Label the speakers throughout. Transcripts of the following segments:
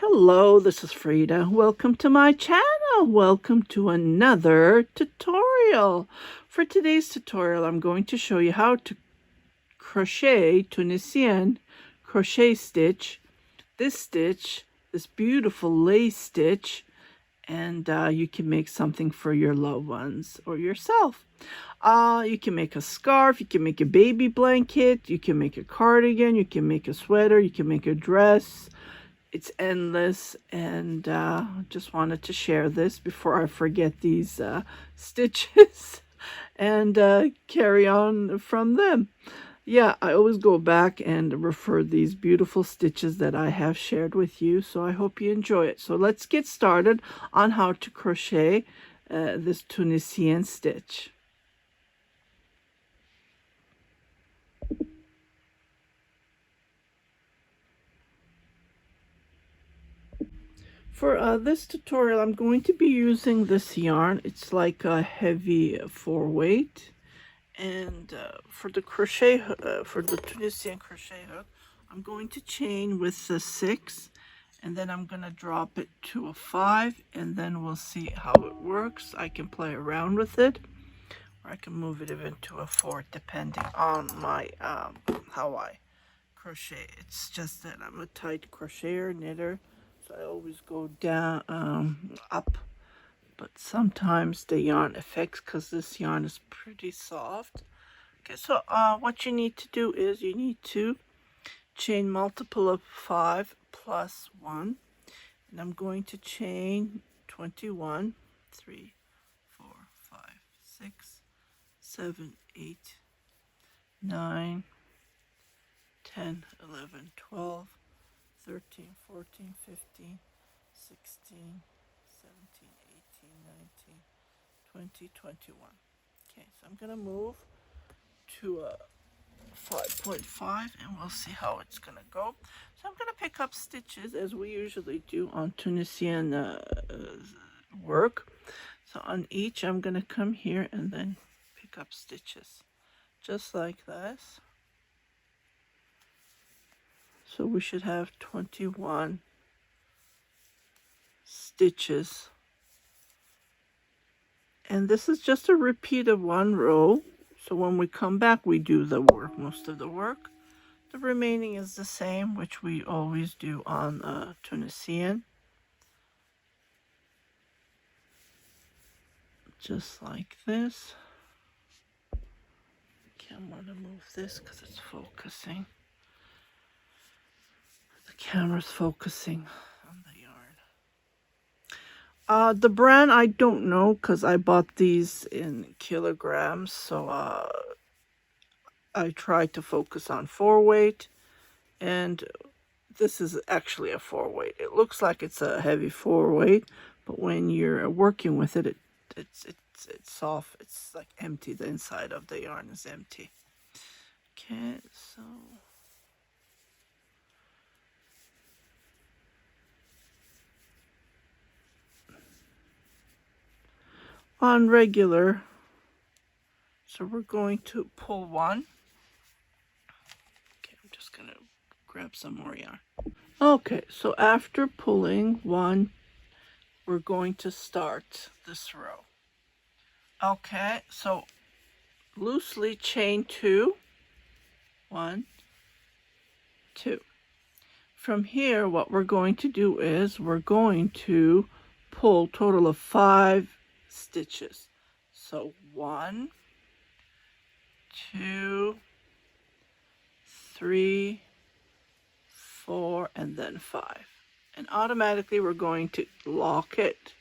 Speaker 1: Hello, this is Frida. Welcome to my channel. Welcome to another tutorial. For today's tutorial, I'm going to show you how to crochet Tunisian crochet stitch. This beautiful lace stitch, and you can make something for your loved ones or yourself. You can make a scarf, you can make a baby blanket, you can make a cardigan, you can make a sweater, you can make a dress. It's endless, and just wanted to share this before I forget these stitches and carry on from them. Yeah, I always go back and refer these beautiful stitches that I have shared with you, so I hope you enjoy it. So let's get started on how to crochet this Tunisian stitch. For this tutorial, I'm going to be using this yarn. It's like a heavy 4-weight. And for the Tunisian crochet hook, I'm going to chain with the 6, and then I'm going to drop it to a 5, and then we'll see how it works. I can play around with it, or I can move it even to a 4, depending on my how I crochet. It's just that I'm a tight crocheter, knitter, so I always go down, up. But sometimes the yarn affects, because this yarn is pretty soft. Okay, so what you need to do is you need to chain multiple of 5 plus 1. And I'm going to chain 21, 3, 4, 5, 6, 7, 8, 9, 10, 11, 12, 13, 14, 15, 16, 17, 18, 19, 20, 21. Okay, so I'm going to move to a 5.5 and we'll see how it's going to go. So I'm going to pick up stitches as we usually do on Tunisian work. So on each I'm going to come here and then pick up stitches just like this. So we should have 21 stitches. And this is just a repeat of one row. So when we come back, we do the work, most of the work. The remaining is the same, which we always do on Tunisian. Just like this. Okay, I'm going to move this because it's focusing. The camera's focusing on the yarn. The brand, I don't know, because I bought these in kilograms, so I tried to focus on 4-weight, and this is actually a 4-weight. It looks like it's a heavy 4-weight, but when you're working with it, it's soft. It's like empty. The inside of the yarn is empty. Okay, so on regular, so we're going to pull 1. Okay, I'm just gonna grab some more yarn. Okay, so after pulling 1, we're going to start this row. Okay, so loosely chain 2, 1, 2. From here, what we're going to do is we're going to pull total of 5 stitches. So 1, 2, 3, 4, and then 5. And automatically we're going to lock it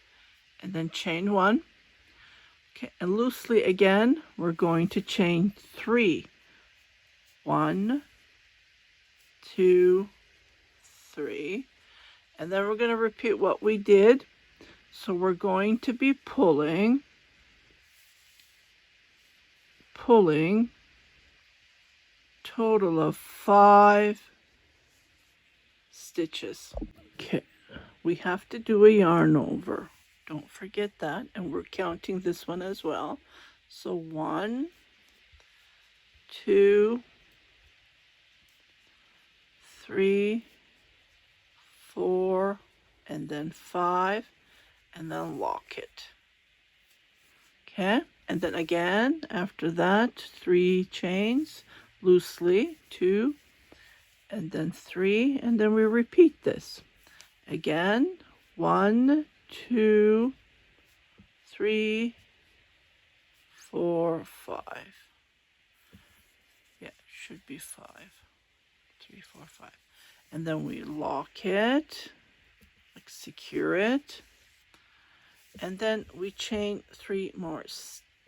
Speaker 1: and then chain 1. Okay, and loosely again, we're going to chain 3. 1, 2, 3. And then we're going to repeat what we did. So we're going to be pulling total of 5 stitches. Okay, we have to do a yarn over. Don't forget that, and we're counting this one as well. So 1, 2, 3, 4, and then 5, and then lock it. Okay, and then again after that 3 chains loosely, 2, and then 3, and then we repeat this again. 1, 2, 3, 4, 5. Yeah, it should be 5. 3, 4, 5. And then we lock it, like secure it, and then we chain 3 more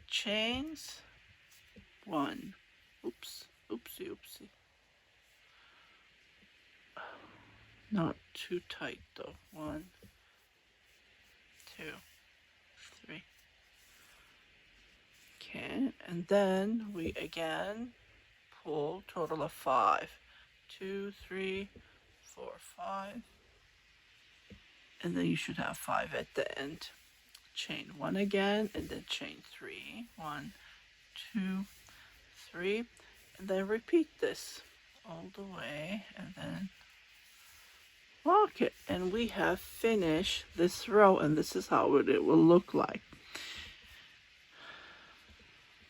Speaker 1: chains. 1. Oops, oopsie, oopsie. Not too tight though. 1, 2, 3. Okay, and then we again pull, total of 5. 2, 3, 4, 5. And then you should have 5 at the end. Chain 1 again, and then chain 3. 1, 2, 3. And then repeat this all the way, and then lock it. And we have finished this row, and this is how it will look like.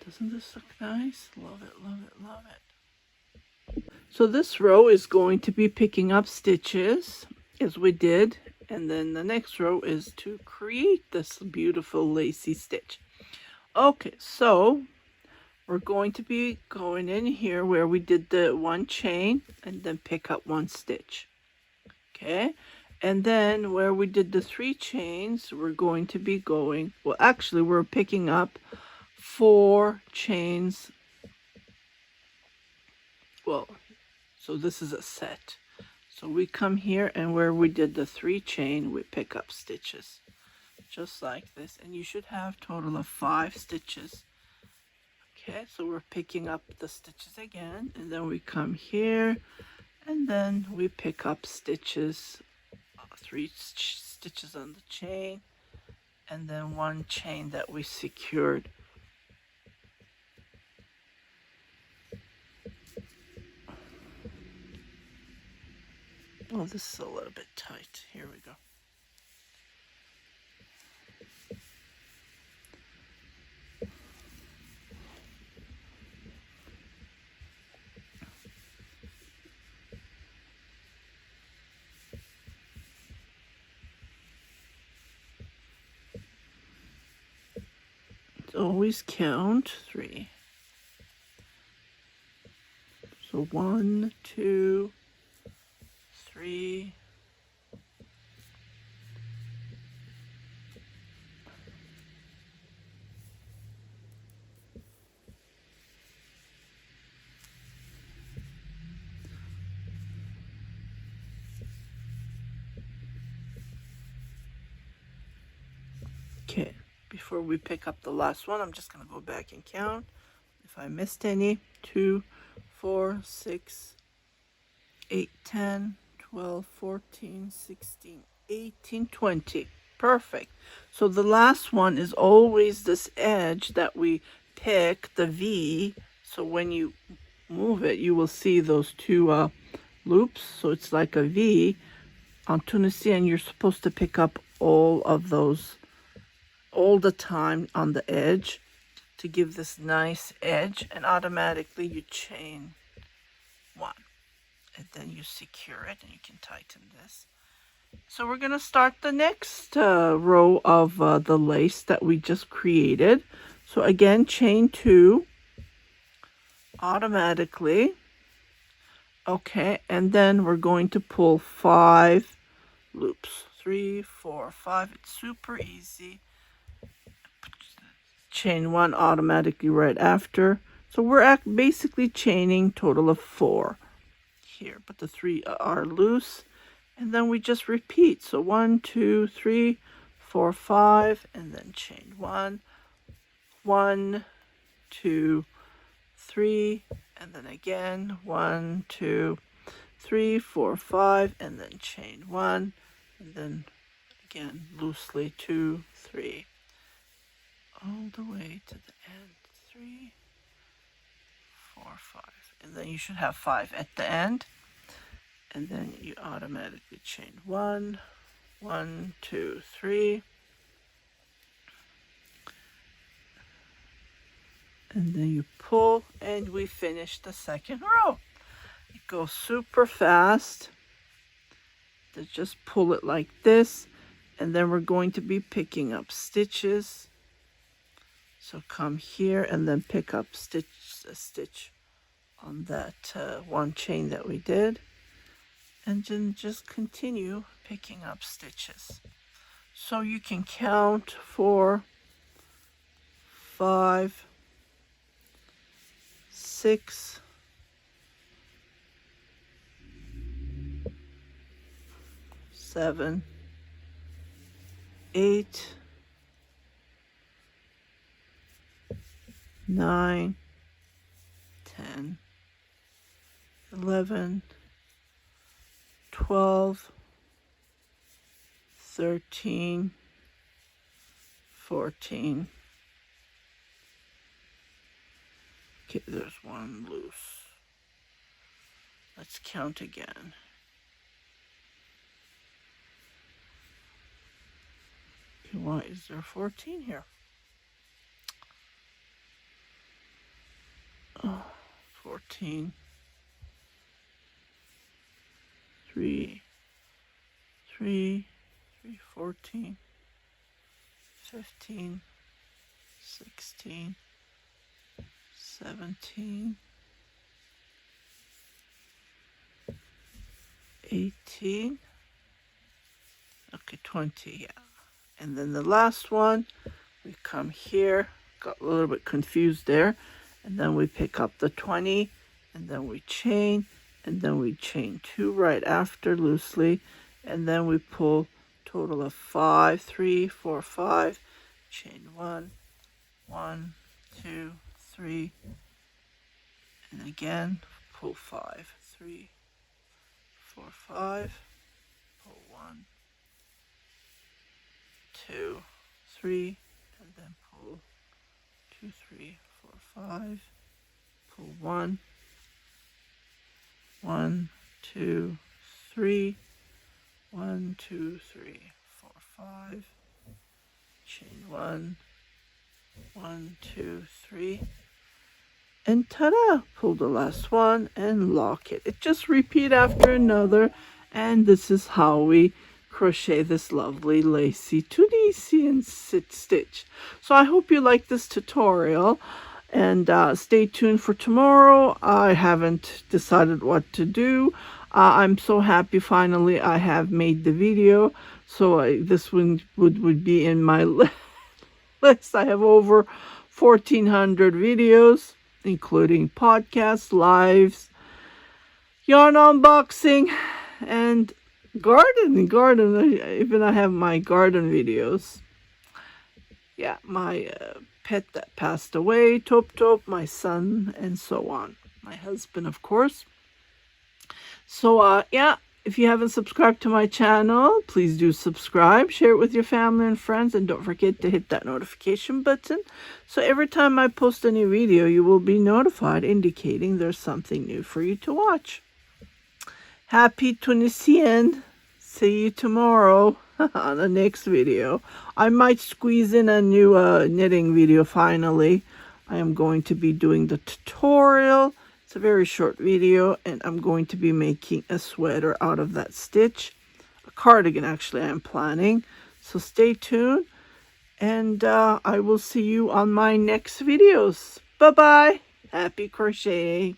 Speaker 1: Doesn't this look nice? Love it, love it, love it. So this row is going to be picking up stitches as we did, and then the next row is to create this beautiful lacy stitch. Okay, so we're going to be going in here where we did the 1 chain and then pick up 1 stitch. Okay, and then where we did the 3 chains, we're going to be going, well actually we're picking up 4 chains. Well, so this is a set. So we come here, and where we did the 3 chain, we pick up stitches just like this, and you should have a total of 5 stitches. Okay, so we're picking up the stitches again, and then we come here, and then we pick up stitches, 3 stitches on the chain, and then 1 chain that we secured. Oh, this is a little bit tight. Here we go. Always count 3. So 1, 2, 3. Okay, before we pick up the last one, I'm just going to go back and count if I missed any. 2, 4, 6, 8, 10, 12, 14, 16, 18, 20. Perfect. So the last one is always this edge that we pick, the V. So when you move it, you will see those 2 loops. So it's like a V. On Tunisian, you're supposed to pick up all of those all the time on the edge to give this nice edge, and automatically you chain 1, and then you secure it, and you can tighten this. So we're going to start the next row of the lace that we just created. So again, chain 2 automatically. Okay, and then we're going to pull 5 loops. 3, 4, 5. It's super easy. Chain 1 automatically right after. So we're basically chaining total of 4 here, but the 3 are loose, and then we just repeat. So 1, 2, 3, 4, 5, and then chain 1, 1, 2, 3, and then again 1, 2, 3, 4, 5, and then chain 1, and then again loosely 2, 3. All the way to the end. 3, 4, 5. And then you should have 5 at the end. And then you automatically chain 1, 1, 2, 3. And then you pull, and we finish the second row. It goes super fast. To just pull it like this, and then we're going to be picking up stitches. So come here and then pick up a stitch on that one chain that we did, and then just continue picking up stitches. So you can count 4, 5, 6, 7, 8, 9, 10, 11, 12, 13, 14. Okay, there's one loose. Let's count again. Okay, why is there 14 here? Oh, 14. 3, 14, 15, 16, 17, 18, okay, 20, yeah. And then the last one, we come here, got a little bit confused there, and then we pick up the 20, and then we chain, and then we chain 2 right after loosely, and then we pull total of 5, 3, 4, 5, chain 1, 1, 2, 3, and again pull 5, 3, 4, 5, pull 1, 2, 3, and then pull 2, 3, 4, 5, pull 1, 1, 2, 3, 1, 2, 3, 4, 5, chain 1, 1, 2, 3, and ta-da! Pull the last one and lock it. It just repeat after another, and this is how we crochet this lovely lacy Tunisian stitch. So I hope you like this tutorial, and stay tuned for tomorrow. I haven't decided what to do. I'm so happy finally I have made the video. So this one would be in my list. I have over 1,400 videos, including podcasts, lives, yarn unboxing, and garden. Even I have my garden videos. Yeah, my pet that passed away, Top, my son, and so on. My husband, of course. So, yeah, if you haven't subscribed to my channel, please do subscribe, share it with your family and friends, and don't forget to hit that notification button. So every time I post a new video, you will be notified, indicating there's something new for you to watch. Happy Tunisian! See you tomorrow on the next video. I might squeeze in a new knitting video finally. I am going to be doing the tutorial. It's a very short video, and I'm going to be making a sweater out of that stitch. A cardigan, actually, I'm planning. So stay tuned, and I will see you on my next videos. Bye-bye. Happy crocheting.